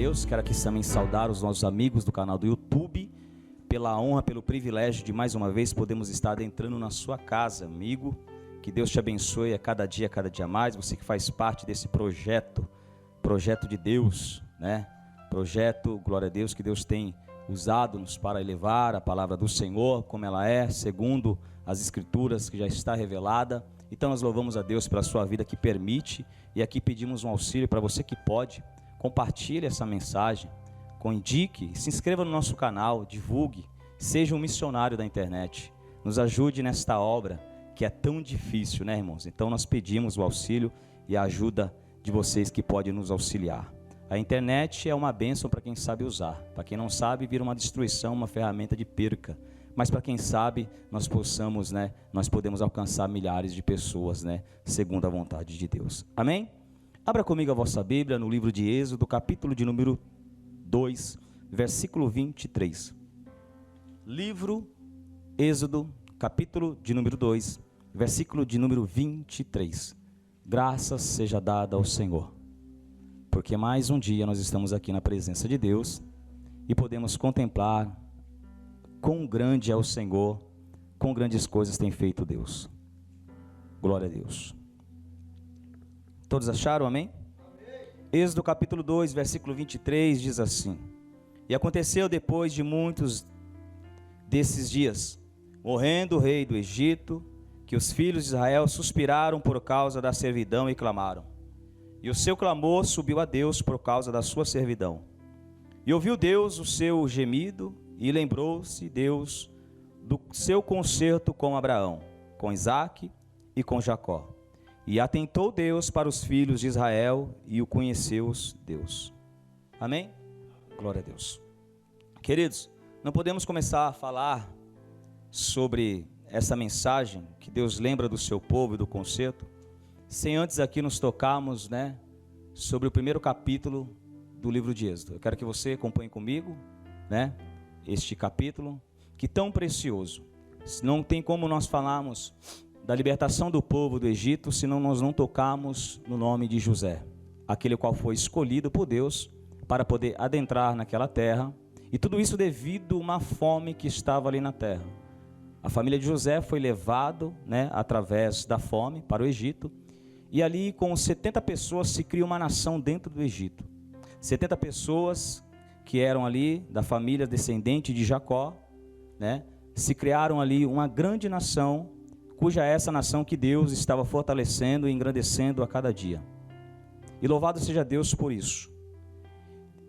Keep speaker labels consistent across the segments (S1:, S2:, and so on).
S1: Deus. Quero aqui também saudar os nossos amigos do canal do YouTube, pela honra, pelo privilégio de mais uma vez podermos estar adentrando na sua casa, amigo. Que Deus te abençoe a cada dia mais. Você que faz parte desse projeto de Deus, né? Projeto, glória a Deus, que Deus tem usado-nos para elevar a palavra do Senhor, como ela é, segundo as Escrituras que já está revelada. Então nós louvamos a Deus pela sua vida que permite, e aqui pedimos um auxílio para você que pode. Compartilhe essa mensagem, indique, se inscreva no nosso canal, divulgue, seja um missionário da internet, nos ajude nesta obra que é tão difícil, né, irmãos? Então nós pedimos o auxílio e a ajuda de vocês que podem nos auxiliar. A internet é uma bênção para quem sabe usar. Para quem não sabe, vira uma destruição, uma ferramenta de perca. Mas para quem sabe, nós podemos alcançar milhares de pessoas, né, segundo a vontade de Deus. Amém? Abra comigo a vossa Bíblia no livro de Êxodo, capítulo de número 2, versículo 23. Livro Êxodo, capítulo de número 2, versículo de número 23. Graças seja dada ao Senhor, porque mais um dia nós estamos aqui na presença de Deus e podemos contemplar quão grande é o Senhor, quão grandes coisas tem feito Deus. Glória a Deus. Todos acharam, amém? Êxodo capítulo 2, versículo 23 diz assim: E aconteceu depois de muitos desses dias, morrendo o rei do Egito, que os filhos de Israel suspiraram por causa da servidão e clamaram. E o seu clamor subiu a Deus por causa da sua servidão. E ouviu Deus o seu gemido, e lembrou-se Deus do seu concerto com Abraão, com Isaque e com Jacó. E atentou Deus para os filhos de Israel, e o conheceu Deus. Amém? Glória a Deus. Queridos, não podemos começar a falar sobre essa mensagem que Deus lembra do seu povo e do concerto, sem antes aqui nos tocarmos, né, sobre o primeiro capítulo do livro de Êxodo. Eu quero que você acompanhe comigo, né, este capítulo, que tão precioso. Não tem como nós falarmos da libertação do povo do Egito, senão nós não tocarmos no nome de José, aquele qual foi escolhido por Deus para poder adentrar naquela terra, e tudo isso devido a uma fome que estava ali na terra. A família de José foi levado, né, através da fome para o Egito, e ali com 70 pessoas se cria uma nação dentro do Egito. 70 pessoas que eram ali da família descendente de Jacó, né, se criaram ali uma grande nação, cuja é essa nação que Deus estava fortalecendo e engrandecendo a cada dia. E louvado seja Deus por isso.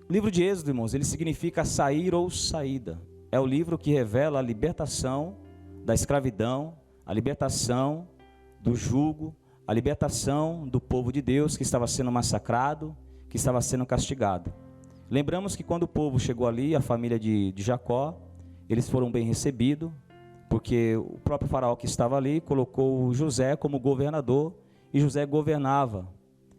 S1: O livro de Êxodo, irmãos, ele significa sair ou saída. É o livro que revela a libertação da escravidão, a libertação do jugo, a libertação do povo de Deus que estava sendo massacrado, que estava sendo castigado. Lembramos que quando o povo chegou ali, a família de Jacó, eles foram bem recebidos, porque o próprio faraó que estava ali colocou José como governador, e José governava,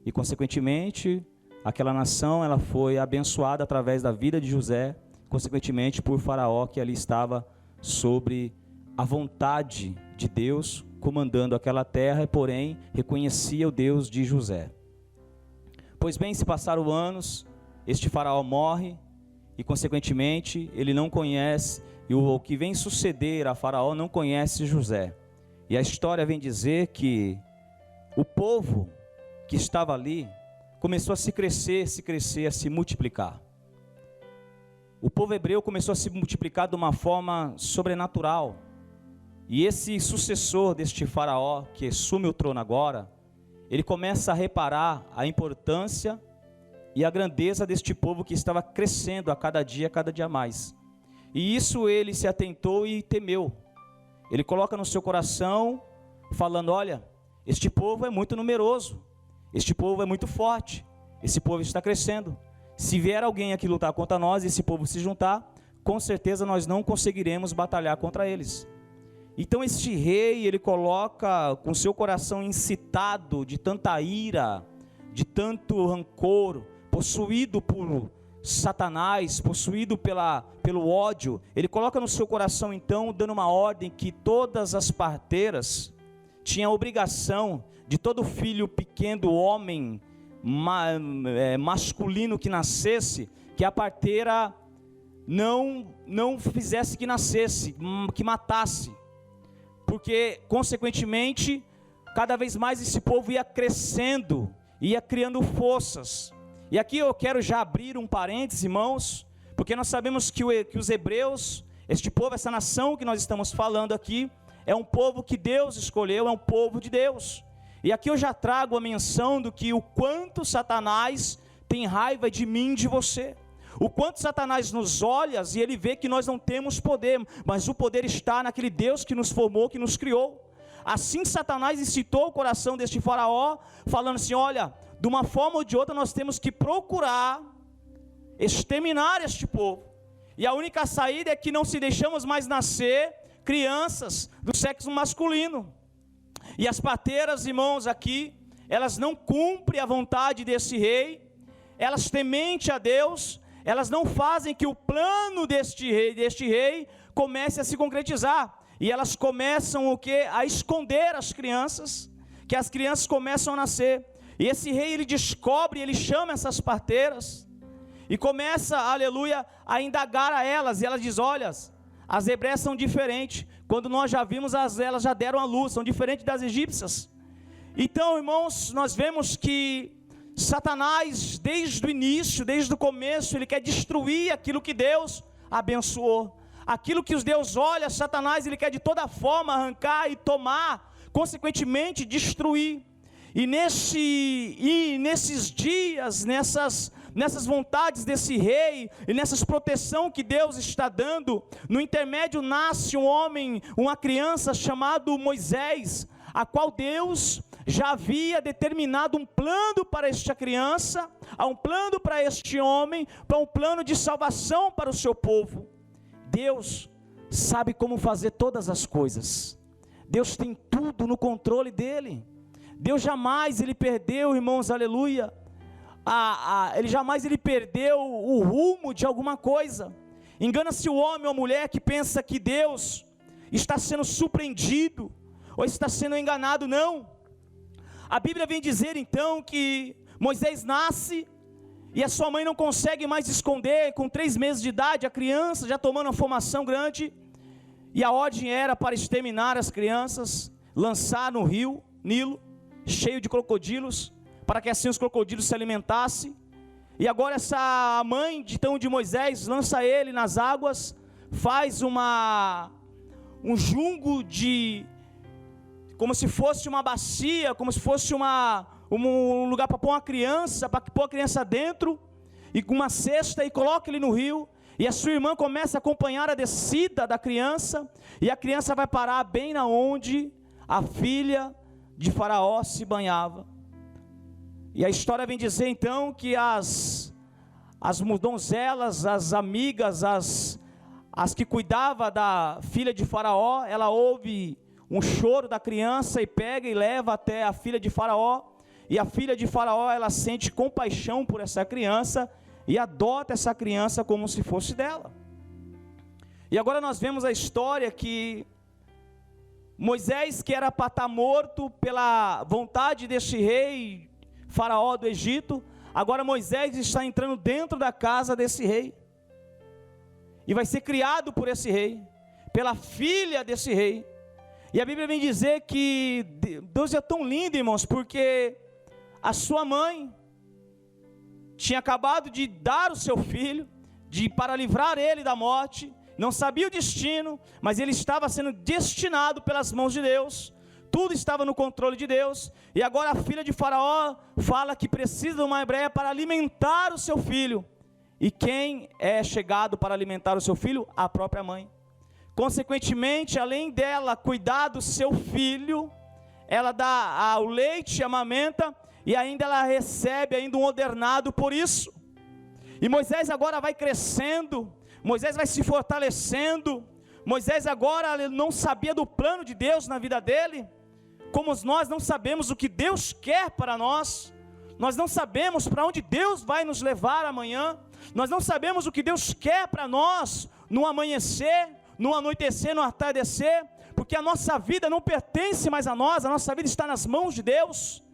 S1: e consequentemente aquela nação ela foi abençoada através da vida de José, consequentemente por faraó que ali estava sobre a vontade de Deus, comandando aquela terra, porém reconhecia o Deus de José. Pois bem, se passaram anos, este faraó morre, e consequentemente ele não conhece, e o que vem suceder a faraó não conhece José. E a história vem dizer que o povo que estava ali começou a se crescer, a se multiplicar. O povo hebreu começou a se multiplicar de uma forma sobrenatural. E esse sucessor deste faraó, que assume o trono agora, ele começa a reparar a importância e a grandeza deste povo que estava crescendo a cada dia mais. E isso ele se atentou e temeu. Ele coloca no seu coração, falando: olha, este povo é muito numeroso, este povo é muito forte, esse povo está crescendo. Se vier alguém aqui lutar contra nós e esse povo se juntar, com certeza nós não conseguiremos batalhar contra eles. Então este rei, ele coloca com seu coração incitado de tanta ira, de tanto rancor, possuído por Satanás, possuído pelo ódio, ele coloca no seu coração então, dando uma ordem que todas as parteiras tinham a obrigação de todo filho pequeno, homem masculino que nascesse, que a parteira não fizesse que nascesse, que matasse, porque consequentemente cada vez mais esse povo ia crescendo, ia criando forças. E aqui eu quero já abrir um parênteses, irmãos, porque nós sabemos que os hebreus, este povo, essa nação que nós estamos falando aqui, é um povo que Deus escolheu, é um povo de Deus. E aqui eu já trago a menção do que o quanto Satanás tem raiva de mim e de você. O quanto Satanás nos olha e ele vê que nós não temos poder, mas o poder está naquele Deus que nos formou, que nos criou. Assim Satanás incitou o coração deste faraó, falando assim, olha, de uma forma ou de outra nós temos que procurar exterminar este povo. E a única saída é que não se deixamos mais nascer crianças do sexo masculino. E as parteiras, irmãos, aqui, elas não cumprem a vontade desse rei, elas temente a Deus, elas não fazem que o plano deste rei comece a se concretizar. E elas começam o quê? A esconder as crianças, que as crianças começam a nascer. E esse rei, ele descobre, ele chama essas parteiras, e começa, aleluia, a indagar a elas, e elas dizem, olha, as hebreias são diferentes, quando nós já vimos, elas já deram a luz, são diferentes das egípcias. Então, irmãos, nós vemos que Satanás, desde o início, desde o começo, ele quer destruir aquilo que Deus abençoou. Aquilo que os Deus olha, Satanás, ele quer de toda forma arrancar e tomar, consequentemente destruir. E nesses dias, nessas vontades desse rei, e nessas proteção que Deus está dando, no intermédio nasce um homem, uma criança chamado Moisés, a qual Deus já havia determinado um plano para esta criança, um plano para este homem, para um plano de salvação para o seu povo. Deus sabe como fazer todas as coisas. Deus tem tudo no controle dele. Deus jamais ele perdeu, irmãos, aleluia, ele jamais ele perdeu o rumo de alguma coisa. Engana-se o homem ou a mulher que pensa que Deus está sendo surpreendido, ou está sendo enganado. Não. A Bíblia vem dizer então que Moisés nasce, e a sua mãe não consegue mais esconder, com 3 meses de idade, a criança já tomando uma formação grande, e a ordem era para exterminar as crianças, lançar no rio Nilo, cheio de crocodilos, para que assim os crocodilos se alimentassem. E agora essa mãe de Moisés lança ele nas águas, faz um jungo como se fosse uma bacia, como se fosse um lugar para pôr uma criança, para pôr a criança dentro, e com uma cesta, e coloca ele no rio, e a sua irmã começa a acompanhar a descida da criança, e a criança vai parar bem na onde a filha de Faraó se banhava. E a história vem dizer então que as donzelas, as amigas, as que cuidavam da filha de Faraó, ela ouve um choro da criança e pega e leva até a filha de Faraó, e a filha de Faraó, ela sente compaixão por essa criança e adota essa criança como se fosse dela. E agora nós vemos a história que Moisés, que era para estar morto pela vontade deste rei Faraó do Egito, agora Moisés está entrando dentro da casa desse rei, e vai ser criado por esse rei, pela filha desse rei. E a Bíblia vem dizer que Deus é tão lindo, irmãos, porque a sua mãe tinha acabado de dar o seu filho, para livrar ele da morte, não sabia o destino, mas ele estava sendo destinado pelas mãos de Deus, tudo estava no controle de Deus, e agora a filha de Faraó fala que precisa de uma hebreia para alimentar o seu filho. E quem é chegado para alimentar o seu filho? A própria mãe. Consequentemente, além dela cuidar do seu filho, ela dá o leite, amamenta, e ainda ela recebe ainda um ordenado por isso. E Moisés agora vai crescendo, Moisés vai se fortalecendo. Moisés agora não sabia do plano de Deus na vida dele, como nós não sabemos o que Deus quer para nós. Nós não sabemos para onde Deus vai nos levar amanhã. Nós não sabemos o que Deus quer para nós no amanhecer, no anoitecer, no atardecer, porque a nossa vida não pertence mais a nós, a nossa vida está nas mãos de Deus,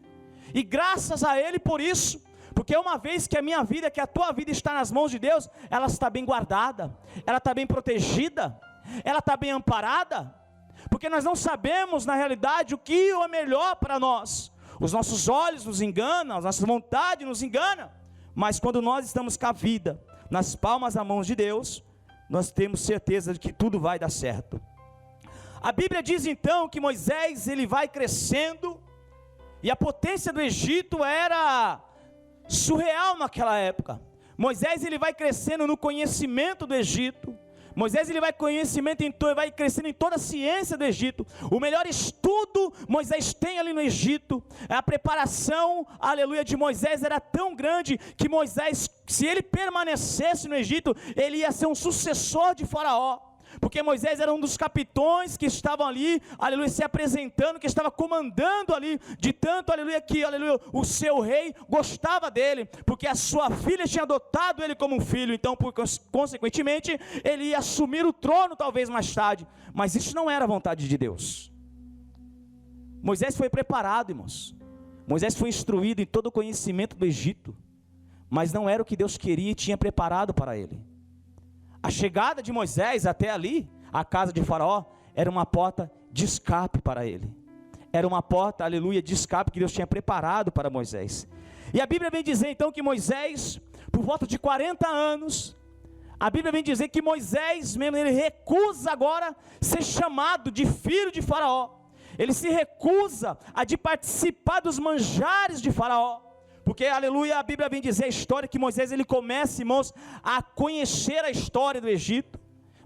S1: e graças a Ele por isso, Porque uma vez que a minha vida, que a tua vida está nas mãos de Deus, ela está bem guardada, ela está bem protegida, ela está bem amparada. Porque nós não sabemos na realidade o que é melhor para nós. Os nossos olhos nos enganam, as nossas vontades nos enganam. Mas quando nós estamos com a vida nas palmas das mãos de Deus, nós temos certeza de que tudo vai dar certo. A Bíblia diz então que Moisés, ele vai crescendo, e a potência do Egito era surreal naquela época. Moisés, ele vai crescendo no conhecimento do Egito. Moisés, ele vai crescendo em toda a ciência do Egito. O melhor estudo Moisés tem ali no Egito. A preparação, aleluia, de Moisés era tão grande que Moisés, se ele permanecesse no Egito, ele ia ser um sucessor de Faraó. Porque Moisés era um dos capitões que estavam ali, aleluia, se apresentando, que estava comandando ali, de tanto, aleluia, que, aleluia, o seu rei gostava dele, porque a sua filha tinha adotado ele como um filho, então, consequentemente, ele ia assumir o trono talvez mais tarde, mas isso não era a vontade de Deus. Moisés foi preparado, irmãos, Moisés foi instruído em todo o conhecimento do Egito, mas não era o que Deus queria e tinha preparado para ele. A chegada de Moisés até ali, a casa de Faraó, era uma porta de escape para ele. Era uma porta, aleluia, de escape que Deus tinha preparado para Moisés. E a Bíblia vem dizer então que Moisés, por volta de 40 anos, a Bíblia vem dizer que Moisés mesmo, ele recusa agora ser chamado de filho de Faraó. Ele se recusa a de participar dos manjares de Faraó. Porque, aleluia, a Bíblia vem dizer a história que Moisés, ele começa, irmãos, a conhecer a história do Egito.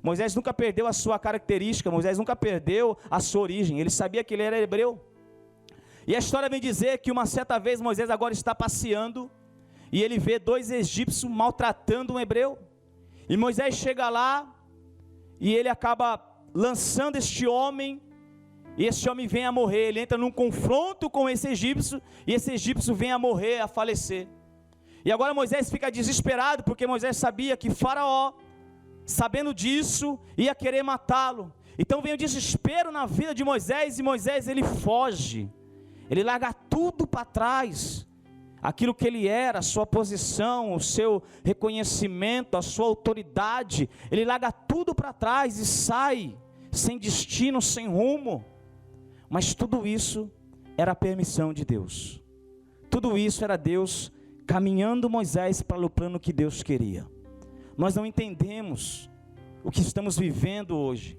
S1: Moisés nunca perdeu a sua característica, Moisés nunca perdeu a sua origem, ele sabia que ele era hebreu. E a história vem dizer que uma certa vez Moisés agora está passeando, e ele vê 2 egípcios maltratando um hebreu. E Moisés chega lá, e ele acaba lançando este homem, e esse homem vem a morrer, ele entra num confronto com esse egípcio, e esse egípcio vem a morrer, a falecer. E agora Moisés fica desesperado, porque Moisés sabia que Faraó, sabendo disso, ia querer matá-lo. Então vem o desespero na vida de Moisés, e Moisés, ele foge, ele larga tudo para trás, aquilo que ele era, a sua posição, o seu reconhecimento, a sua autoridade, ele larga tudo para trás e sai, sem destino, sem rumo. Mas tudo isso era a permissão de Deus. Tudo isso era Deus caminhando Moisés para o plano que Deus queria. Nós não entendemos o que estamos vivendo hoje.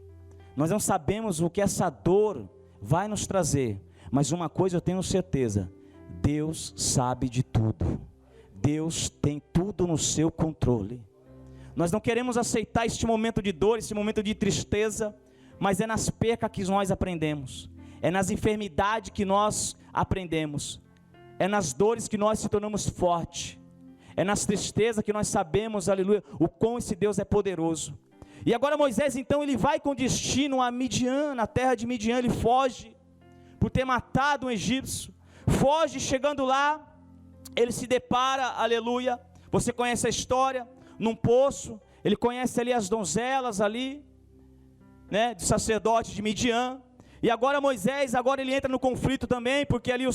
S1: Nós não sabemos o que essa dor vai nos trazer. Mas uma coisa eu tenho certeza: Deus sabe de tudo. Deus tem tudo no seu controle. Nós não queremos aceitar este momento de dor, esse momento de tristeza, mas é nas percas que nós aprendemos. É nas enfermidades que nós aprendemos, é nas dores que nós se tornamos fortes, é nas tristezas que nós sabemos, aleluia, o quão esse Deus é poderoso. E agora Moisés então, ele vai com destino a Midian, na terra de Midian, ele foge, por ter matado um egípcio, foge, chegando lá, ele se depara, aleluia, você conhece a história, num poço, ele conhece ali as donzelas ali, né, de sacerdote de Midian. E agora Moisés, agora ele entra no conflito também, porque ali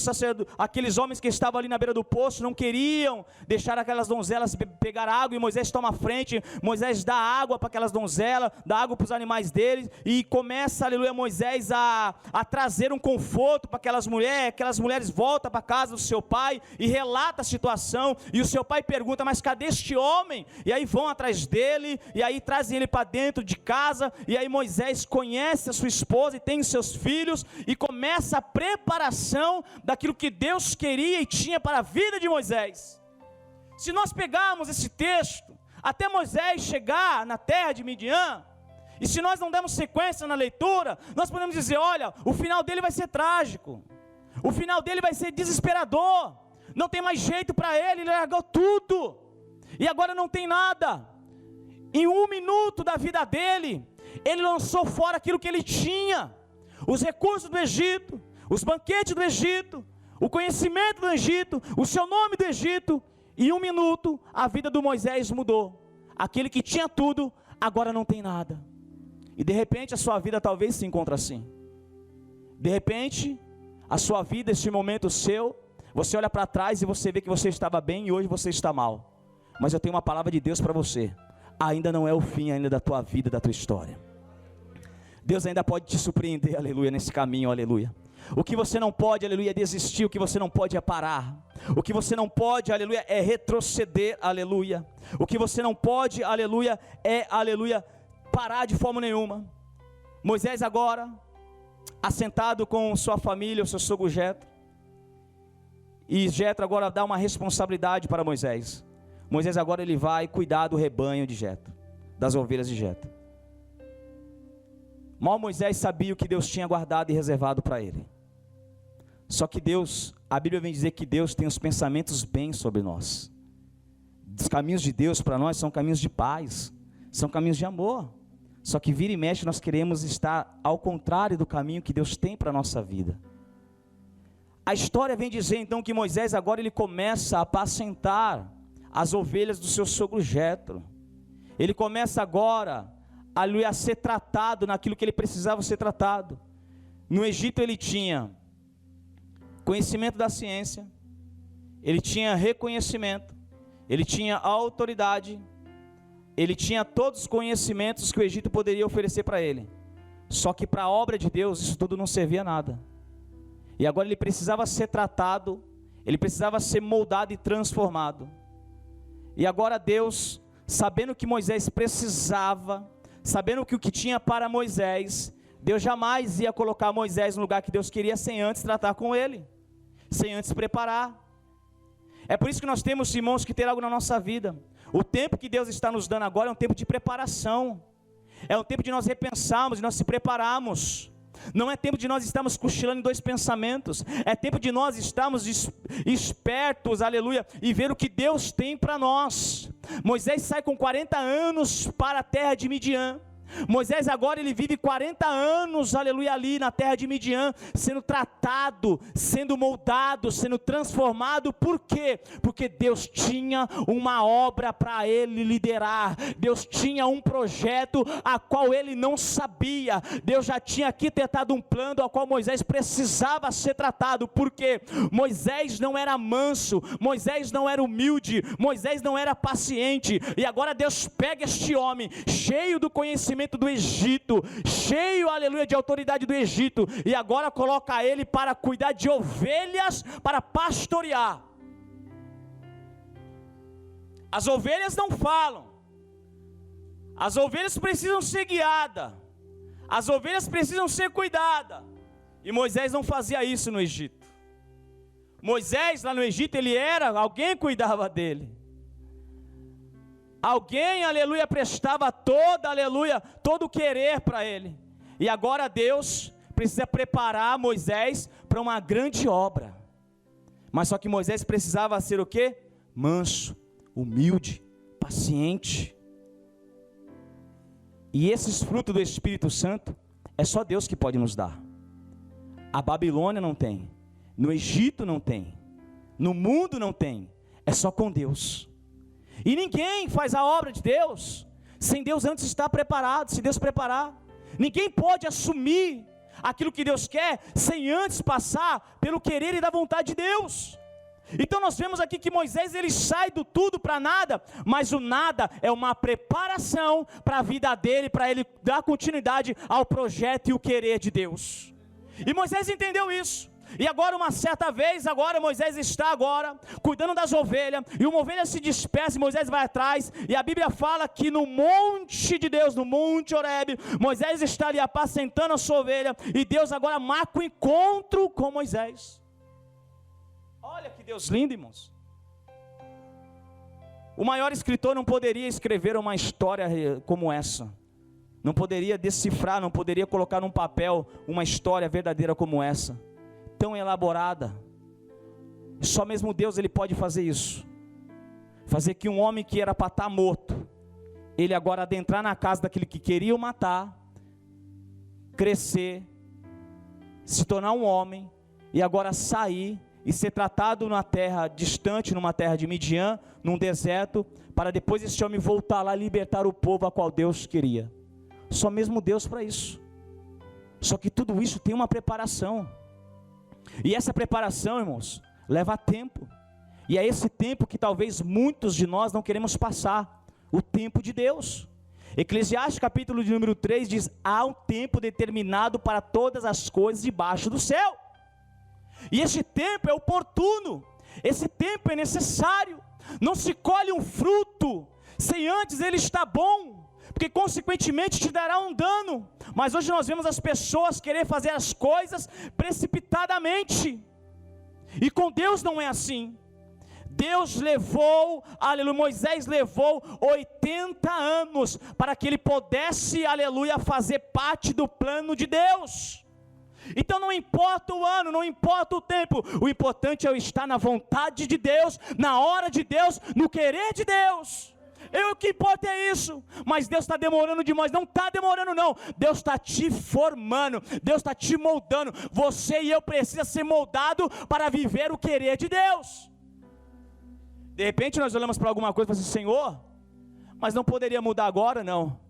S1: aqueles homens que estavam ali na beira do poço não queriam deixar aquelas donzelas pegar água, e Moisés toma a frente, Moisés dá água para aquelas donzelas, dá água para os animais deles, e começa, aleluia, Moisés a trazer um conforto para aquelas mulheres voltam para a casa do seu pai, e relata a situação, e o seu pai pergunta, mas cadê este homem? E aí vão atrás dele, e aí trazem ele para dentro de casa, e aí Moisés conhece a sua esposa, e tem os seus filhos, e começa a preparação daquilo que Deus queria e tinha para a vida de Moisés. Se nós pegarmos esse texto, até Moisés chegar na terra de Midian, e se nós não dermos sequência na leitura, nós podemos dizer, olha, o final dele vai ser trágico, o final dele vai ser desesperador, não tem mais jeito para ele largou tudo, e agora não tem nada. Em 1 minuto da vida dele, ele lançou fora aquilo que ele tinha, os recursos do Egito, os banquetes do Egito, o conhecimento do Egito, o seu nome do Egito. Em 1 minuto a vida do Moisés mudou. Aquele que tinha tudo, agora não tem nada. E de repente a sua vida talvez se encontre assim. De repente a sua vida, este momento seu, Você olha para trás e você vê que você estava bem e hoje você está mal. Mas eu tenho uma palavra de Deus para você. Ainda não é o fim ainda da tua vida, da tua história. Deus ainda pode te surpreender, aleluia, nesse caminho, aleluia. O que você não pode, aleluia, é desistir. O que você não pode é parar. O que você não pode, aleluia, é retroceder, aleluia. O que você não pode, aleluia, é, aleluia, parar de forma nenhuma. Moisés agora, assentado com sua família, o seu sogro Jetro. E Jetro agora dá uma responsabilidade para Moisés. Moisés agora ele vai cuidar do rebanho de Jetro, das ovelhas de Jetro. Mal Moisés sabia o que Deus tinha guardado e reservado para ele. Só que Deus, a Bíblia vem dizer que Deus tem os pensamentos bem sobre nós. Os caminhos de Deus para nós são caminhos de paz, são caminhos de amor. Só que vira e mexe nós queremos estar ao contrário do caminho que Deus tem para a nossa vida. A história vem dizer então que Moisés agora ele começa a apacentar as ovelhas do seu sogro Jetro. Ele começa agora a ser tratado naquilo que ele precisava ser tratado. No Egito ele tinha conhecimento da ciência, ele tinha reconhecimento, ele tinha autoridade, ele tinha todos os conhecimentos que o Egito poderia oferecer para ele. Só que para a obra de Deus isso tudo não servia a nada. E agora ele precisava ser tratado, ele precisava ser moldado e transformado. E agora Deus, sabendo que Moisés precisava, sabendo que o que tinha para Moisés, Deus jamais ia colocar Moisés no lugar que Deus queria sem antes tratar com ele, sem antes preparar. É por isso que nós temos, irmãos, que ter algo na nossa vida. O tempo que Deus está nos dando agora é um tempo de preparação, é um tempo de nós repensarmos, de nós se prepararmos. Não é tempo de nós estarmos cochilando em dois pensamentos, é tempo de nós estarmos espertos, aleluia, e ver o que Deus tem para nós. Moisés sai com 40 anos para a terra de Midian. Moisés agora ele vive 40 anos, aleluia, ali na terra de Midian, sendo tratado, sendo moldado, sendo transformado. Por quê? Porque Deus tinha uma obra para ele liderar, Deus tinha um projeto a qual ele não sabia, Deus já tinha arquitetado um plano ao qual Moisés precisava ser tratado. Porque Moisés não era manso, Moisés não era humilde, Moisés não era paciente, e agora Deus pega este homem, cheio do conhecimento do Egito, cheio, aleluia, de autoridade do Egito, e agora coloca ele para cuidar de ovelhas, para pastorear. As ovelhas não falam, as ovelhas precisam ser guiadas, as ovelhas precisam ser cuidadas, e Moisés não fazia isso no Egito. Moisés lá no Egito, ele era, alguém cuidava dele, alguém, aleluia, prestava todo o querer para ele. E agora Deus precisa preparar Moisés para uma grande obra. Mas só que Moisés precisava ser o quê? Manso, humilde, paciente. E esses frutos do Espírito Santo é só Deus que pode nos dar. A Babilônia não tem, no Egito não tem, no mundo não tem, é só com Deus. E ninguém faz a obra de Deus sem Deus antes estar preparado, se Deus preparar. Ninguém pode assumir aquilo que Deus quer sem antes passar pelo querer e da vontade de Deus. Então nós vemos aqui que Moisés ele sai do tudo para nada, mas o nada é uma preparação para a vida dele, para ele dar continuidade ao projeto e o querer de Deus. E Moisés entendeu isso. E agora uma certa vez, agora Moisés está agora cuidando das ovelhas, e uma ovelha se dispersa e Moisés vai atrás, e a Bíblia fala que no monte de Deus, no monte Horebe, Moisés está ali apacentando a sua ovelha, e Deus agora marca o encontro com Moisés. Olha que Deus lindo, irmãos. O maior escritor não poderia escrever uma história como essa, não poderia decifrar, não poderia colocar num papel uma história verdadeira como essa, tão elaborada. Só mesmo Deus ele pode fazer isso, fazer que um homem que era para estar morto, ele agora adentrar na casa daquele que queria o matar, crescer, se tornar um homem, e agora sair e ser tratado numa terra distante, numa terra de Midian, num deserto, para depois esse homem voltar lá e libertar o povo a qual Deus queria. Só mesmo Deus para isso. Só que tudo isso tem uma preparação. E essa preparação, irmãos, leva tempo. E é esse tempo que talvez muitos de nós não queremos passar, o tempo de Deus. Eclesiastes capítulo de número 3 diz: há um tempo determinado para todas as coisas debaixo do céu. E esse tempo é oportuno, esse tempo é necessário. Não se colhe um fruto sem antes ele estar bom, porque consequentemente te dará um dano. Mas hoje nós vemos as pessoas querer fazer as coisas precipitadamente, e com Deus não é assim. Deus levou, aleluia, Moisés levou 80 anos para que ele pudesse, aleluia, fazer parte do plano de Deus. Então não importa o ano, não importa o tempo, o importante é eu estar na vontade de Deus, na hora de Deus, no querer de Deus. O que importa é isso. Mas Deus está demorando demais. Não está demorando não, Deus está te formando, Deus está te moldando. Você e eu precisamos ser moldados para viver o querer de Deus. De repente nós olhamos para alguma coisa e falamos assim: Senhor, mas não poderia mudar agora? Não,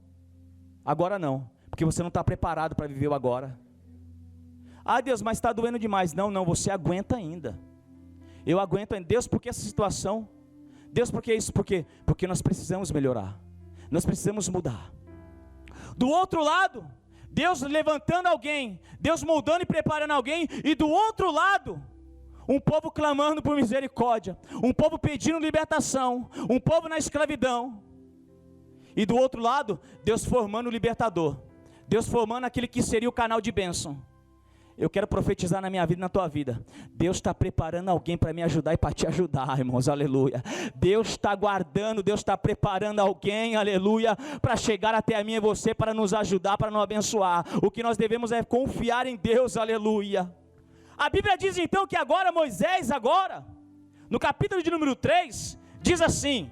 S1: agora não, porque você não está preparado para viver o agora. Ah, Deus, mas está doendo demais. Não, você aguenta ainda. Eu aguento ainda. Deus, por que essa situação? Deus, por que isso? Por quê? Porque nós precisamos melhorar, nós precisamos mudar. Do outro lado, Deus levantando alguém, Deus moldando e preparando alguém, e do outro lado, um povo clamando por misericórdia, um povo pedindo libertação, um povo na escravidão. E do outro lado, Deus formando o libertador, Deus formando aquele que seria o canal de bênção. Eu quero profetizar na minha vida e na tua vida. Deus está preparando alguém para me ajudar e para te ajudar, irmãos, aleluia. Deus está guardando, Deus está preparando alguém, aleluia, para chegar até a mim e você, para nos ajudar, para nos abençoar. O que nós devemos é confiar em Deus, aleluia. A Bíblia diz então que agora Moisés, no capítulo de número 3, diz assim: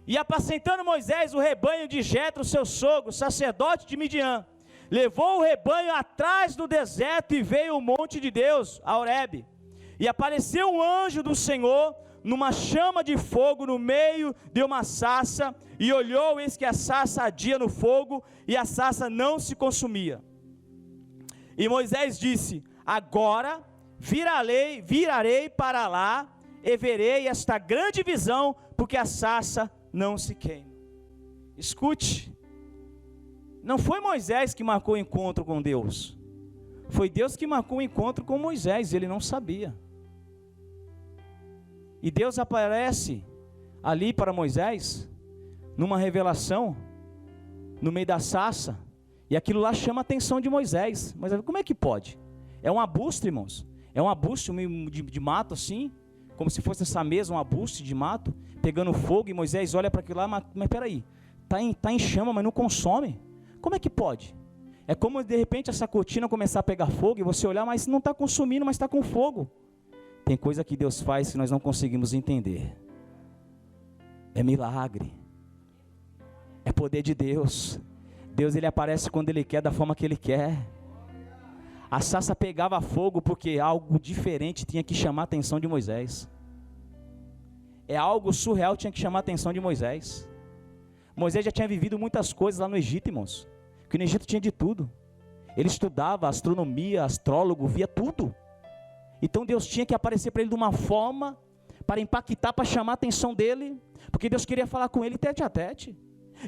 S1: e apacentando Moisés o rebanho de Jetro, seu sogro, sacerdote de Midian, levou o rebanho atrás do deserto e veio o monte de Deus, a Horebe. E apareceu um anjo do Senhor numa chama de fogo no meio de uma sarça, e olhou, eis que a sarça ardia no fogo, e a sarça não se consumia. E Moisés disse: agora virarei para lá, e verei esta grande visão, porque a sarça não se queima. Escute, não foi Moisés que marcou o encontro com Deus, foi Deus que marcou o encontro com Moisés, ele não sabia. E Deus aparece ali para Moisés, numa revelação, no meio da sarça, e aquilo lá chama a atenção de Moisés. Mas como é que pode? É um arbusto, irmãos, é um arbusto de mato assim, como se fosse essa mesa, um arbusto de mato, pegando fogo, e Moisés olha para aquilo lá, mas peraí, está em chama, mas não consome. Como é que pode? É como de repente essa cortina começar a pegar fogo e você olhar, mas não está consumindo, mas está com fogo. Tem coisa que Deus faz que nós não conseguimos entender. É milagre, é poder de Deus. Deus, ele aparece quando ele quer, da forma que ele quer. A sarça pegava fogo porque algo diferente tinha que chamar a atenção de Moisés. É algo surreal que tinha que chamar a atenção de Moisés. Moisés já tinha vivido muitas coisas lá no Egito, irmãos, que no Egito tinha de tudo. Ele estudava astronomia, astrólogo, via tudo. Então Deus tinha que aparecer para ele de uma forma, para impactar, para chamar a atenção dele, porque Deus queria falar com ele tete a tete.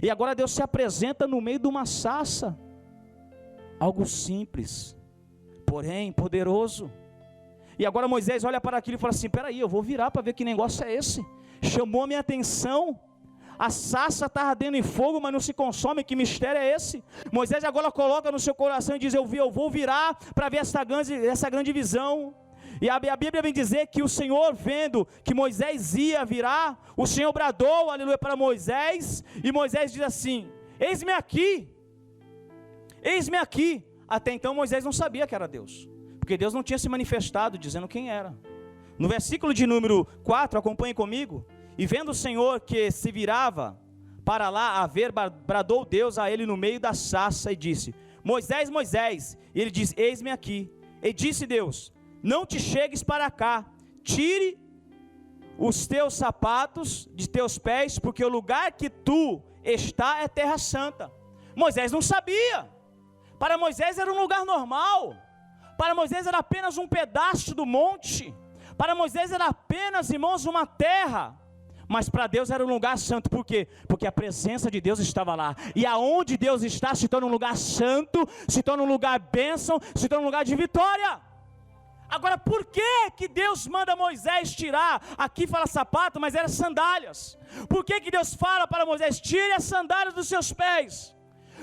S1: E agora Deus se apresenta no meio de uma sarça, algo simples, porém poderoso. E agora Moisés olha para aquilo e fala assim: peraí, eu vou virar para ver que negócio é esse. Chamou a minha atenção. A sarça está ardendo em fogo, mas não se consome. Que mistério é esse? Moisés agora coloca no seu coração e diz: eu vou virar para ver essa grande visão. E a Bíblia vem dizer que o Senhor, vendo que Moisés ia virar, o Senhor bradou, aleluia, para Moisés. E Moisés diz assim: eis-me aqui, eis-me aqui. Até então Moisés não sabia que era Deus, porque Deus não tinha se manifestado dizendo quem era. No versículo de número 4, acompanhe comigo. E vendo o Senhor que se virava para lá a ver, bradou Deus a ele no meio da sarça e disse: Moisés, Moisés. E ele diz: eis-me aqui. E disse Deus: não te chegues para cá, tire os teus sapatos de teus pés, porque o lugar que tu está é terra santa. Moisés não sabia. Para Moisés era um lugar normal. Para Moisés era apenas um pedaço do monte. Para Moisés era apenas, irmãos, uma terra, mas para Deus era um lugar santo. Por quê? Porque a presença de Deus estava lá, e aonde Deus está se torna um lugar santo, se torna um lugar bênção, se torna um lugar de vitória. Agora, por que Deus manda Moisés tirar? Aqui fala sapato, mas era sandálias. Por que Deus fala para Moisés, tire as sandálias dos seus pés?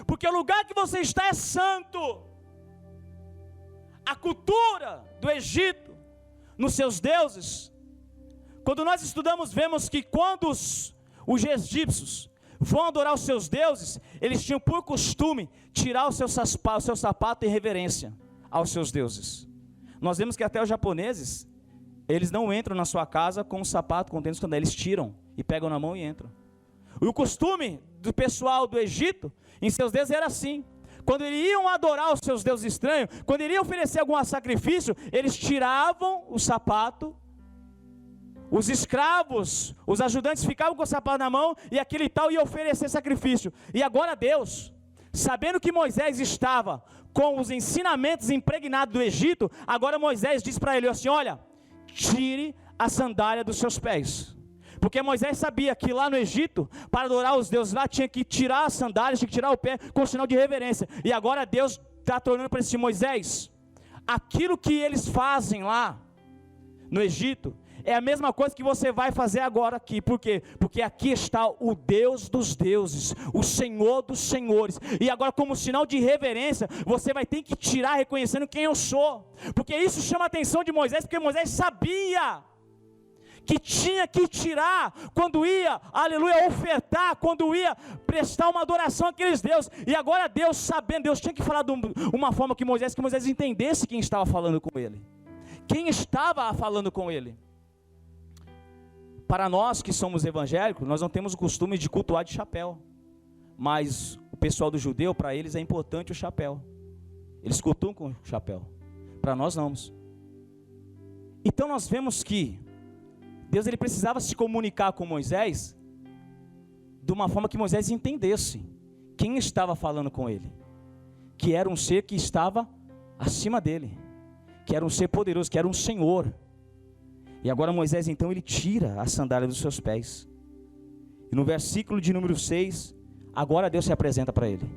S1: Porque o lugar que você está é santo. A cultura do Egito, nos seus deuses, quando nós estudamos, vemos que quando os egípcios vão adorar os seus deuses, eles tinham por costume tirar o seu sapato em reverência aos seus deuses. Nós vemos que até os japoneses, eles não entram na sua casa com o sapato, com tênis, quando eles tiram e pegam na mão e entram. E o costume do pessoal do Egito, em seus deuses era assim: quando eles iam adorar os seus deuses estranhos, quando eles iam oferecer algum sacrifício, eles tiravam o sapato, os escravos, os ajudantes ficavam com o sapato na mão, e aquele tal ia oferecer sacrifício. E agora Deus, sabendo que Moisés estava com os ensinamentos impregnados do Egito, agora Moisés diz para ele assim: olha, tire a sandália dos seus pés. Porque Moisés sabia que lá no Egito, para adorar os deuses lá, tinha que tirar as sandálias, tinha que tirar o pé com sinal de reverência. E agora Deus está tornando para esse Moisés, aquilo que eles fazem lá no Egito, é a mesma coisa que você vai fazer agora aqui. Por quê? Porque aqui está o Deus dos deuses, o Senhor dos senhores. E agora, como sinal de reverência, você vai ter que tirar reconhecendo quem eu sou. Porque isso chama a atenção de Moisés, porque Moisés sabia que tinha que tirar quando ia, aleluia, ofertar, quando ia prestar uma adoração àqueles deuses. E agora Deus, sabendo, Deus tinha que falar de uma forma que Moisés entendesse quem estava falando com ele. Quem estava falando com ele. Para nós que somos evangélicos, nós não temos o costume de cultuar de chapéu. Mas o pessoal do judeu, para eles é importante o chapéu. Eles cultuam com o chapéu. Para nós não. Então nós vemos que Deus, ele precisava se comunicar com Moisés de uma forma que Moisés entendesse quem estava falando com ele, que era um ser que estava acima dele, que era um ser poderoso, que era um Senhor. E agora Moisés então ele tira a sandália dos seus pés. E no versículo de número 6, agora Deus se apresenta para ele.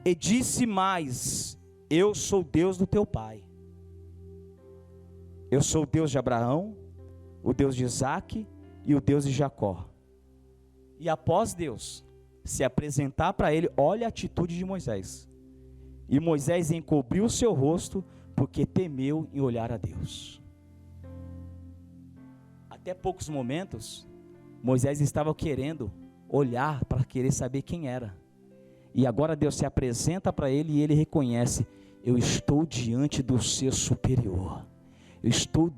S1: E disse mais: eu sou Deus do teu pai. Eu sou o Deus de Abraão, o Deus de Isaque e o Deus de Jacó. E após Deus se apresentar para ele, olha a atitude de Moisés. E Moisés encobriu o seu rosto, porque temeu em olhar a Deus. Até poucos momentos, Moisés estava querendo olhar para querer saber quem era. E agora Deus se apresenta para ele e ele reconhece: eu estou diante do ser superior. Eu estou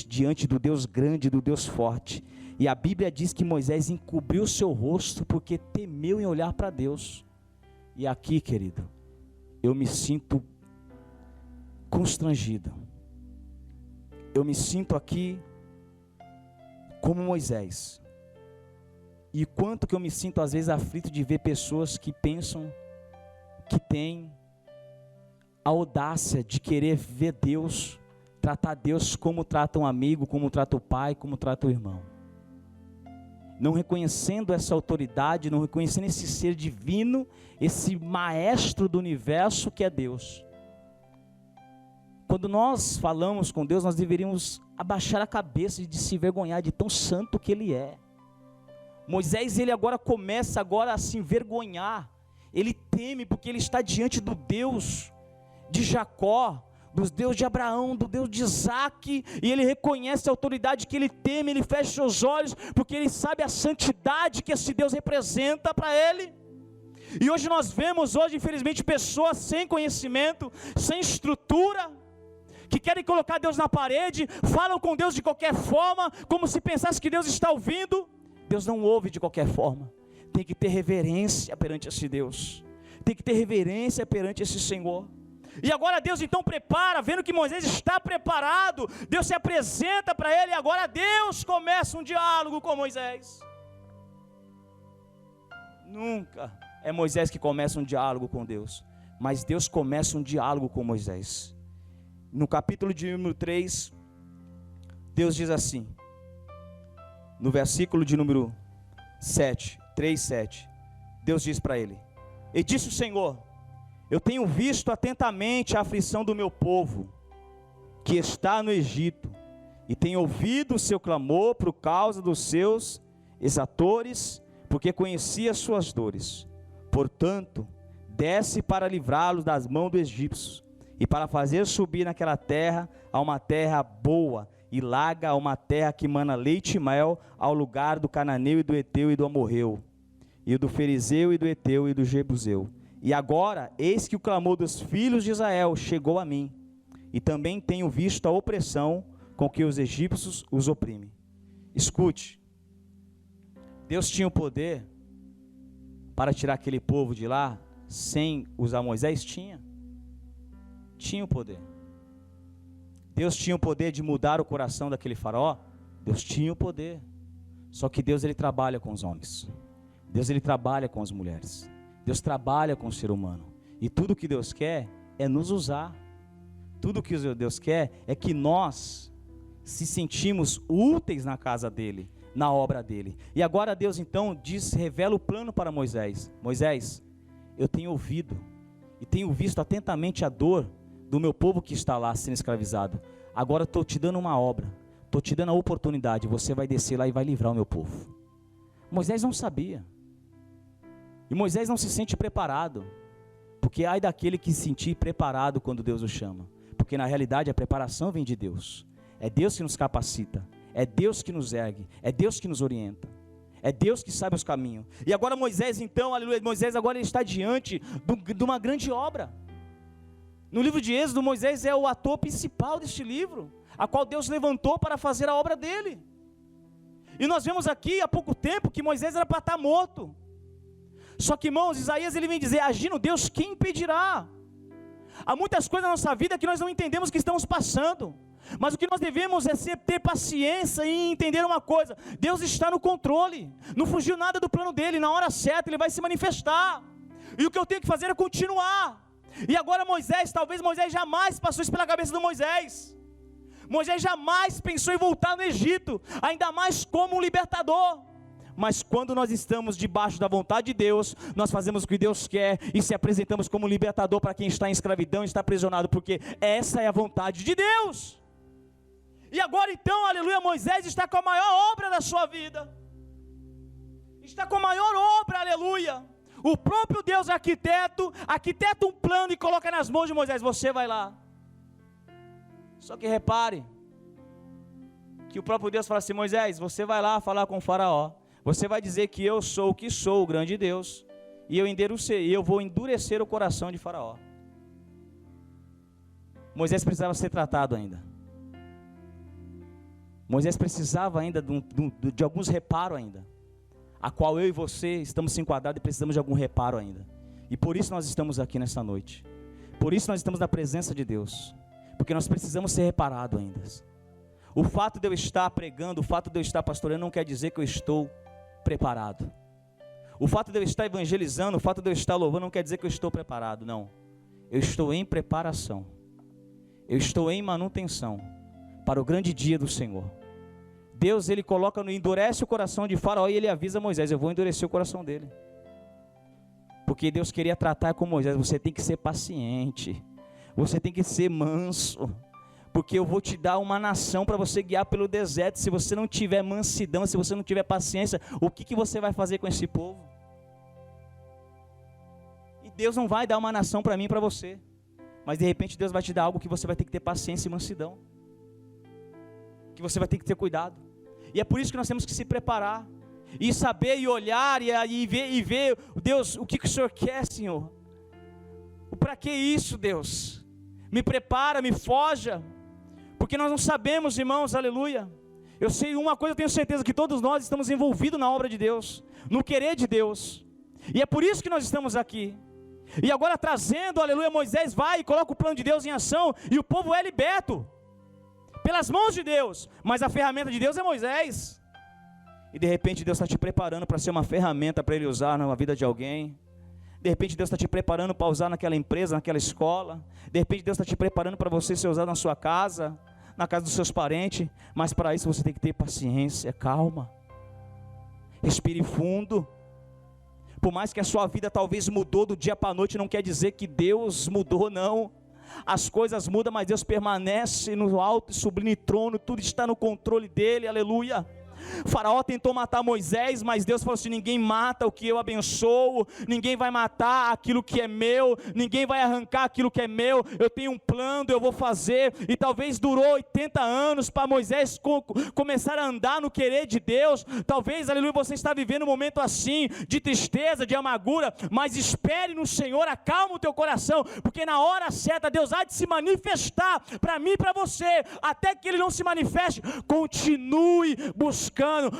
S1: diante do Deus grande, do Deus forte. E a Bíblia diz que Moisés encobriu o seu rosto porque temeu em olhar para Deus. E aqui, querido, eu me sinto constrangido. Eu me sinto aqui como Moisés. E quanto que eu me sinto às vezes aflito de ver pessoas que pensam que têm a audácia de querer ver Deus, tratar Deus como trata um amigo, como trata o pai, como trata o irmão. Não reconhecendo essa autoridade, não reconhecendo esse ser divino, esse maestro do universo que é Deus. Quando nós falamos com Deus, nós deveríamos abaixar a cabeça e de se envergonhar de tão santo que Ele é. Moisés, ele agora começa a se envergonhar. Ele teme porque ele está diante do Deus de Jacó, do Deus de Abraão, do Deus de Isaque, e ele reconhece a autoridade que ele teme, ele fecha seus olhos, porque ele sabe a santidade que esse Deus representa para ele. E hoje nós vemos, infelizmente, pessoas sem conhecimento, sem estrutura, que querem colocar Deus na parede, falam com Deus de qualquer forma, como se pensasse que Deus está ouvindo. Deus não ouve de qualquer forma. Tem que ter reverência perante esse Deus, tem que ter reverência perante esse Senhor. E agora Deus então prepara, vendo que Moisés está preparado, Deus se apresenta para ele, e agora Deus começa um diálogo com Moisés. Nunca é Moisés que começa um diálogo com Deus, mas Deus começa um diálogo com Moisés. No capítulo de número 3, Deus diz assim, no versículo de número 3:7, Deus diz para ele: e disse o Senhor, eu tenho visto atentamente a aflição do meu povo, que está no Egito, e tenho ouvido o seu clamor por causa dos seus exatores, porque conheci as suas dores. Portanto, desce para livrá-los das mãos dos egípcios, e para fazer subir naquela terra a uma terra boa, e larga a uma terra que mana leite e mel, ao lugar do cananeu e do heteu e do amorreu, e do ferizeu e do heteu e do jebuseu. E agora, eis que o clamor dos filhos de Israel chegou a mim, e também tenho visto a opressão com que os egípcios os oprimem. Escute, Deus tinha o poder para tirar aquele povo de lá sem usar Moisés? Tinha o poder. Deus tinha o poder de mudar o coração daquele faraó? Deus tinha o poder. Só que Deus, ele trabalha com os homens. Deus, ele trabalha com as mulheres. Deus trabalha com o ser humano. E tudo que Deus quer é nos usar. Tudo que Deus quer é que nós se sentimos úteis na casa dele, na obra dele. E agora Deus então revela o plano para Moisés. Moisés, eu tenho ouvido e tenho visto atentamente a dor do meu povo que está lá sendo escravizado. Agora estou te dando uma obra, estou te dando a oportunidade, você vai descer lá e vai livrar o meu povo. Moisés não sabia, e Moisés não se sente preparado, porque ai daquele que se sentir preparado quando Deus o chama, porque na realidade a preparação vem de Deus. É Deus que nos capacita, é Deus que nos ergue, é Deus que nos orienta, é Deus que sabe os caminhos. E agora Moisés então, aleluia, Moisés agora ele está diante de uma grande obra. No livro de Êxodo, Moisés é o ator principal deste livro, a qual Deus levantou para fazer a obra dele. E nós vemos aqui há pouco tempo que Moisés era para estar morto. Só que, irmãos, Isaías ele vem dizer: agindo Deus, quem impedirá? Há muitas coisas na nossa vida que nós não entendemos que estamos passando, mas o que nós devemos é ter paciência e entender uma coisa: Deus está no controle, não fugiu nada do plano dele, na hora certa ele vai se manifestar, e o que eu tenho que fazer é continuar. E agora talvez Moisés jamais passou isso pela cabeça do Moisés. Moisés jamais pensou em voltar no Egito, ainda mais como um libertador. Mas quando nós estamos debaixo da vontade de Deus, nós fazemos o que Deus quer e se apresentamos como libertador para quem está em escravidão, está aprisionado, porque essa é a vontade de Deus. E agora então, aleluia, Moisés está com a maior obra da sua vida, está com a maior obra, aleluia. O próprio Deus arquiteta um plano e coloca nas mãos de Moisés: você vai lá. Só que repare, que o próprio Deus fala assim: Moisés, você vai lá falar com o faraó, você vai dizer que eu sou o que sou, o grande Deus, e eu vou endurecer o coração de faraó. Moisés precisava ser tratado ainda. Moisés precisava ainda de alguns reparos ainda, a qual eu e você estamos se enquadrados e precisamos de algum reparo ainda. E por isso nós estamos aqui nesta noite. Por isso nós estamos na presença de Deus, porque nós precisamos ser reparados ainda. O fato de eu estar pregando, o fato de eu estar pastoreando não quer dizer que eu estou preparado. O fato de eu estar evangelizando, o fato de eu estar louvando não quer dizer que eu estou preparado, não. Eu estou em preparação. Eu estou em manutenção para o grande dia do Senhor. Deus, ele endurece o coração de Faraó e ele avisa Moisés: eu vou endurecer o coração dele. Porque Deus queria tratar com Moisés: você tem que ser paciente, você tem que ser manso, porque eu vou te dar uma nação para você guiar pelo deserto. Se você não tiver mansidão, se você não tiver paciência, o que você vai fazer com esse povo? E Deus não vai dar uma nação para mim e para você, mas de repente Deus vai te dar algo que você vai ter que ter paciência e mansidão, que você vai ter que ter cuidado. E é por isso que nós temos que se preparar, e saber, e olhar, e ver, Deus, o que o Senhor quer, Senhor? Para que isso, Deus? Me prepara, me forja, porque nós não sabemos, irmãos, aleluia. Eu sei uma coisa, eu tenho certeza que todos nós estamos envolvidos na obra de Deus, no querer de Deus, e é por isso que nós estamos aqui. E agora trazendo, aleluia, Moisés vai e coloca o plano de Deus em ação, e o povo é liberto pelas mãos de Deus, mas a ferramenta de Deus é Moisés. E de repente Deus está te preparando para ser uma ferramenta para Ele usar na vida de alguém. De repente Deus está te preparando para usar naquela empresa, naquela escola. De repente Deus está te preparando para você ser usado na sua casa, na casa dos seus parentes, mas para isso você tem que ter paciência, calma. Respire fundo. Por mais que a sua vida talvez mudou do dia para a noite, não quer dizer que Deus mudou, não. As coisas mudam, mas Deus permanece no alto e sublime trono, tudo está no controle dele, aleluia. Faraó tentou matar Moisés, mas Deus falou assim: ninguém mata o que eu abençoo, ninguém vai matar aquilo que é meu, ninguém vai arrancar aquilo que é meu, eu tenho um plano, eu vou fazer. E talvez durou 80 anos para Moisés começar a andar no querer de Deus. Talvez, aleluia, você está vivendo um momento assim, de tristeza, de amargura, mas espere no Senhor, acalma o teu coração, porque na hora certa Deus há de se manifestar para mim e para você. Até que Ele não se manifeste, continue buscando,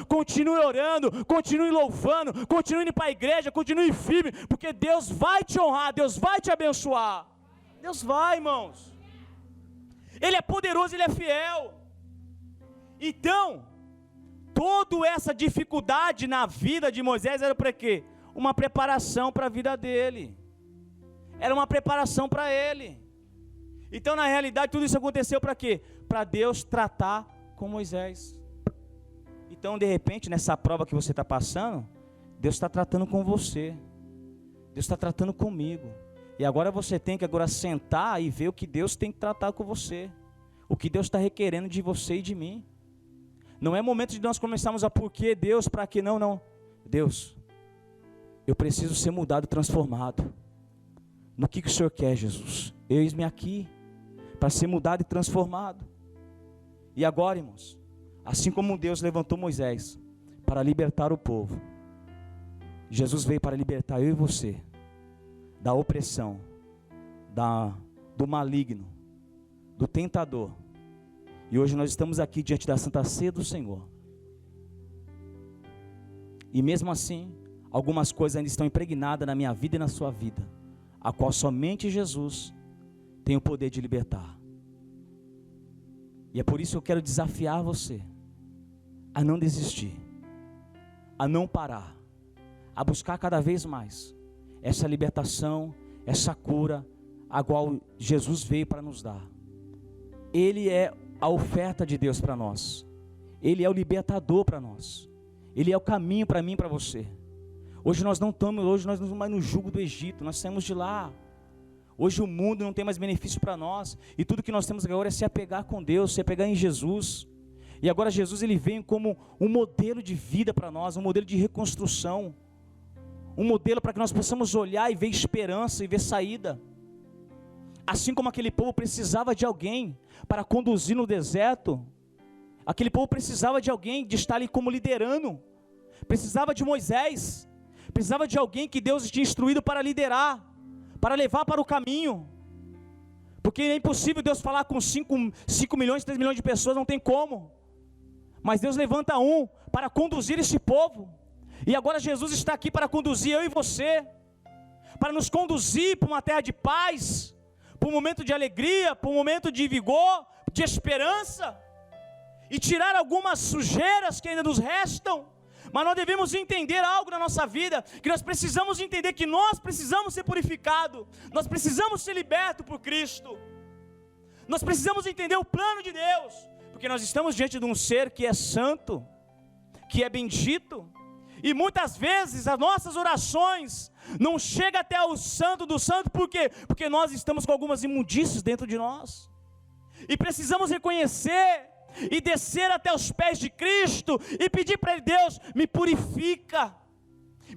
S1: continue orando, continue louvando, continue indo para a igreja, continue firme, porque Deus vai te honrar, Deus vai te abençoar. Deus vai, irmãos. Ele é poderoso, Ele é fiel. Então, toda essa dificuldade na vida de Moisés era para quê? Uma preparação para a vida dele. Era uma preparação para ele. Então, na realidade, tudo isso aconteceu para quê? Para Deus tratar com Moisés. Então, de repente, nessa prova que você está passando, Deus está tratando com você. Deus está tratando comigo. E agora você tem que sentar e ver o que Deus tem que tratar com você. O que Deus está requerendo de você e de mim. Não é momento de nós começarmos a por que Deus, para que não. Deus, eu preciso ser mudado, transformado. No que o Senhor quer, Jesus? Eis-me aqui, para ser mudado e transformado. E agora, irmãos, assim como Deus levantou Moisés para libertar o povo, Jesus veio para libertar eu e você da opressão, do maligno, do tentador. E hoje nós estamos aqui diante da Santa Ceia do Senhor. E mesmo assim, algumas coisas ainda estão impregnadas na minha vida e na sua vida, a qual somente Jesus tem o poder de libertar. E é por isso que eu quero desafiar você a não desistir, a não parar, a buscar cada vez mais essa libertação, essa cura, a qual Jesus veio para nos dar. Ele é a oferta de Deus para nós. Ele é o libertador para nós. Ele é o caminho para mim e para você. Hoje nós não estamos mais no jugo do Egito, nós saímos de lá. Hoje o mundo não tem mais benefício para nós, e tudo que nós temos agora é se apegar com Deus, se apegar em Jesus. E agora Jesus, ele vem como um modelo de vida para nós, um modelo de reconstrução, um modelo para que nós possamos olhar e ver esperança e ver saída. Assim como aquele povo precisava de alguém para conduzir no deserto, aquele povo precisava de alguém de estar ali como liderando, precisava de Moisés, precisava de alguém que Deus tinha instruído para liderar, para levar para o caminho, porque é impossível Deus falar com 5 milhões, 3 milhões de pessoas, não tem como. Mas Deus levanta um para conduzir esse povo. E agora Jesus está aqui para conduzir eu e você, para nos conduzir para uma terra de paz, para um momento de alegria, para um momento de vigor, de esperança, e tirar algumas sujeiras que ainda nos restam. Mas nós devemos entender algo na nossa vida, que nós precisamos entender que nós precisamos ser purificados, nós precisamos ser libertos por Cristo, nós precisamos entender o plano de Deus, porque nós estamos diante de um ser que é santo, que é bendito, e muitas vezes as nossas orações não chegam até o santo do santo. Por quê? Porque nós estamos com algumas imundícias dentro de nós, e precisamos reconhecer e descer até os pés de Cristo e pedir para Ele: Deus, me purifica,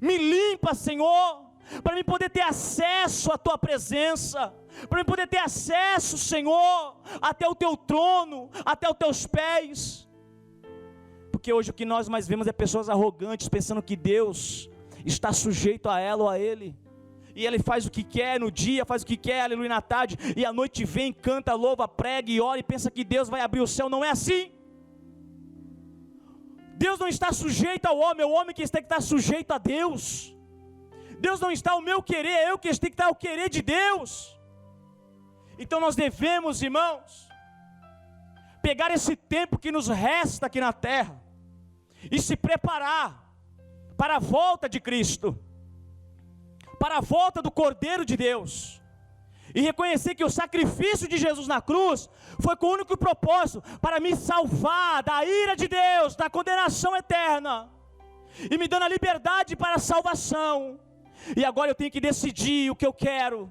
S1: me limpa, Senhor, para mim poder ter acesso à Tua presença, para mim poder ter acesso, Senhor, até o Teu trono, até os Teus pés. Porque hoje o que nós mais vemos é pessoas arrogantes, pensando que Deus está sujeito a ela ou a ele, e ele faz o que quer no dia, faz o que quer, aleluia, na tarde, e à noite vem, canta, louva, prega e ora, e pensa que Deus vai abrir o céu. Não é assim. Deus não está sujeito ao homem, é o homem que tem que estar sujeito a Deus. Deus não está ao meu querer, é eu que tenho que estar ao querer de Deus. Então nós devemos, irmãos, pegar esse tempo que nos resta aqui na terra, e se preparar para a volta de Cristo, para a volta do Cordeiro de Deus. e reconhecer que o sacrifício de Jesus na cruz foi com o único propósito para me salvar da ira de Deus, da condenação eterna, e me dando a liberdade para a salvação. E agora eu tenho que decidir o que eu quero.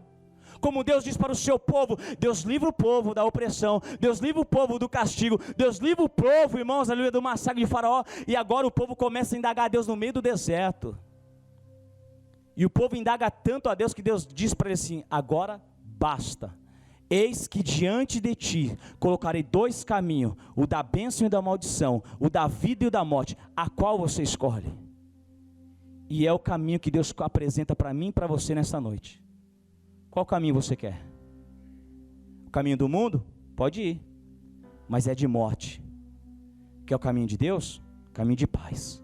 S1: Como Deus diz para o seu povo, Deus livra o povo da opressão, Deus livra o povo do castigo, Deus livra o povo, irmãos, aleluia, do massacre de Faraó. E agora o povo começa a indagar a Deus no meio do deserto. E o povo indaga tanto a Deus que Deus diz para ele assim: agora basta, eis que diante de ti colocarei dois caminhos, o da bênção e da maldição, o da vida e o da morte, a qual você escolhe? E é o caminho que Deus apresenta para mim e para você nessa noite. Qual caminho você quer? O caminho do mundo? Pode ir, mas é de morte. Que é o caminho de Deus? Caminho de paz.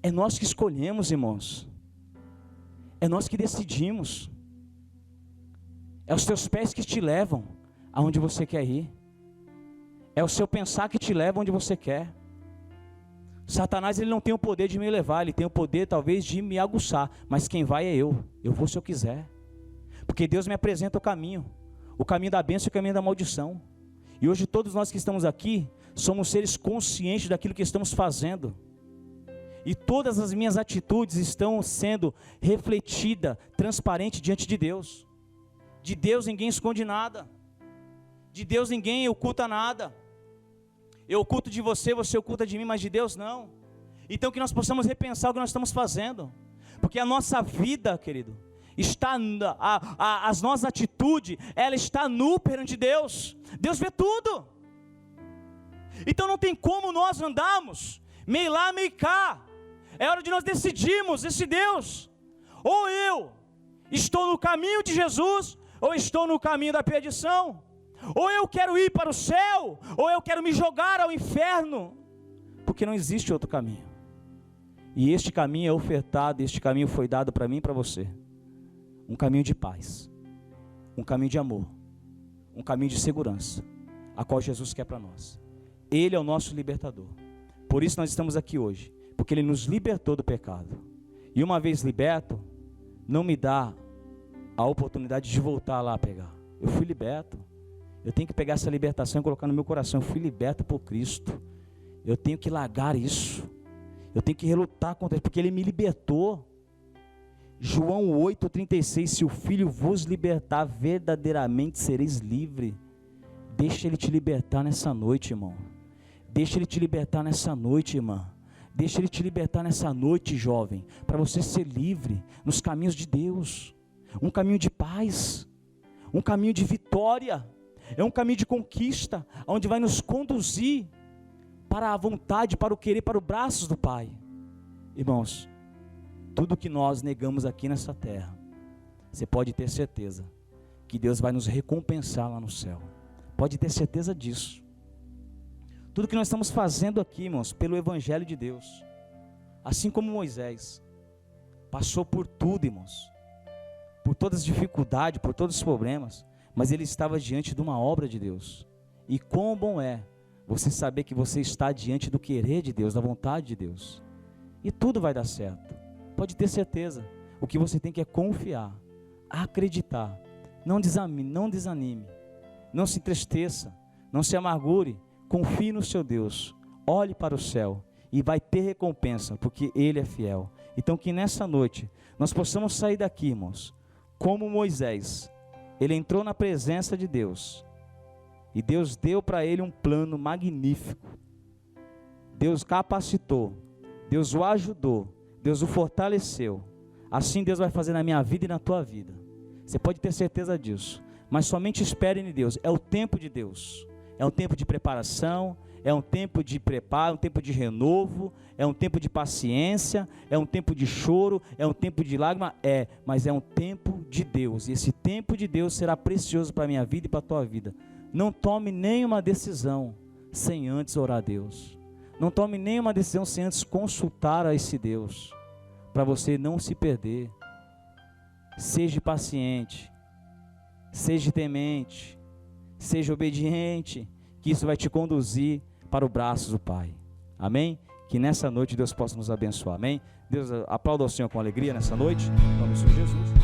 S1: É nós que escolhemos, irmãos. É nós que decidimos. É os teus pés que te levam aonde você quer ir. É o seu pensar que te leva onde você quer. Satanás, ele não tem o poder de me levar, ele tem o poder talvez de me aguçar, mas quem vai é eu vou se eu quiser, porque Deus me apresenta o caminho da bênção e o caminho da maldição. E hoje todos nós que estamos aqui, somos seres conscientes daquilo que estamos fazendo, e todas as minhas atitudes estão sendo refletidas, transparentes diante de Deus. De Deus ninguém esconde nada, de Deus ninguém oculta nada. Eu oculto de você, você oculta de mim, mas de Deus não. Então que nós possamos repensar o que nós estamos fazendo, porque a nossa vida, querido, está, as nossas atitudes, ela está nu perante Deus. Deus vê tudo. Então não tem como nós andarmos meio lá, meio cá. É hora de nós decidirmos esse Deus. Ou eu estou no caminho de Jesus, ou estou no caminho da perdição. Ou eu quero ir para o céu, ou eu quero me jogar ao inferno, porque não existe outro caminho. E este caminho é ofertado, este caminho foi dado para mim e para você. Um caminho de paz, um caminho de amor, um caminho de segurança, a qual Jesus quer para nós. Ele é o nosso libertador. Por isso nós estamos aqui hoje, porque Ele nos libertou do pecado. E uma vez liberto, não me dá a oportunidade de voltar lá a pegar. Eu fui liberto. Eu tenho que pegar essa libertação e colocar no meu coração. Eu fui liberto por Cristo. Eu tenho que largar isso. Eu tenho que relutar contra isso, porque Ele me libertou. João 8,36, se o Filho vos libertar, verdadeiramente sereis livres. Deixa Ele te libertar nessa noite, irmão. Deixa Ele te libertar nessa noite, irmã. Deixa Ele te libertar nessa noite, jovem, para você ser livre nos caminhos de Deus. Um caminho de paz, um caminho de vitória. É um caminho de conquista, onde vai nos conduzir para a vontade, para o querer, para os braços do Pai. Irmãos, tudo que nós negamos aqui nessa terra, você pode ter certeza que Deus vai nos recompensar lá no céu. Pode ter certeza disso. Tudo que nós estamos fazendo aqui, irmãos, pelo Evangelho de Deus, assim como Moisés passou por tudo, irmãos, por todas as dificuldades, por todos os problemas, mas ele estava diante de uma obra de Deus. E quão bom é você saber que você está diante do querer de Deus, da vontade de Deus, e tudo vai dar certo. Pode ter certeza. O que você tem que é confiar, acreditar. Não desanime, não se entristeça, não se amargure. Confie no seu Deus, olhe para o céu e vai ter recompensa, porque Ele é fiel. Então que nessa noite nós possamos sair daqui, irmãos, como Moisés. Ele entrou na presença de Deus, e Deus deu para ele um plano magnífico. Deus capacitou, Deus o ajudou, Deus o fortaleceu. Assim Deus vai fazer na minha vida e na tua vida. Você pode ter certeza disso, mas somente espere em Deus. É o tempo de Deus, é um tempo de preparação, é um tempo de preparo, um tempo de renovo, é um tempo de paciência, é um tempo de choro, é um tempo de lágrima, mas é um tempo de Deus, e esse tempo de Deus será precioso para a minha vida e para a tua vida. Não tome nenhuma decisão sem antes orar a Deus, não tome nenhuma decisão sem antes consultar a esse Deus, para você não se perder. Seja paciente, seja temente, seja obediente, que isso vai te conduzir para o braço do Pai. Amém? Que nessa noite Deus possa nos abençoar. Amém? Deus, aplauda ao Senhor com alegria nessa noite. Em nome do Senhor Jesus.